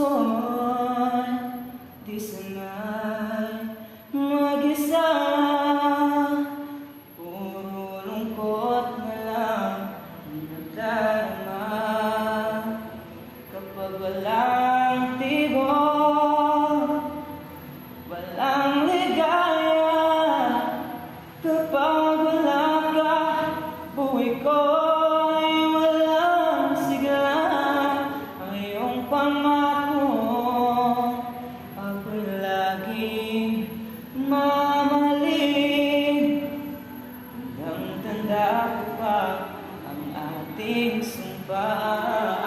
puso'y di sanay mag-isa. Puro lungkot na lang ang nadarama kapag walang tibok, walang ligaya. Kapag wala ka, buhay ko'y walang sigla. Ang iyong pangako, ako'y laging mamahalin. Hanggang tanda ko pa ang ating sumpaan,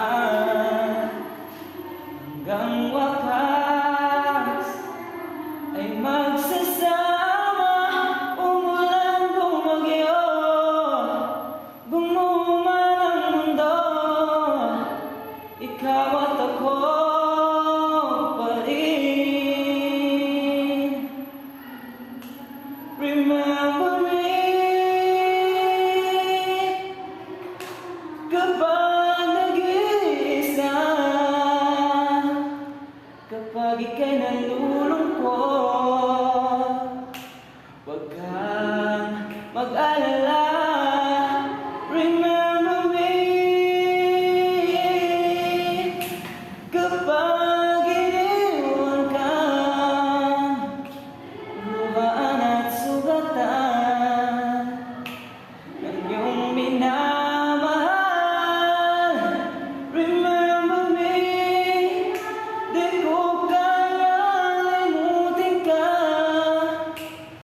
hanggang wakas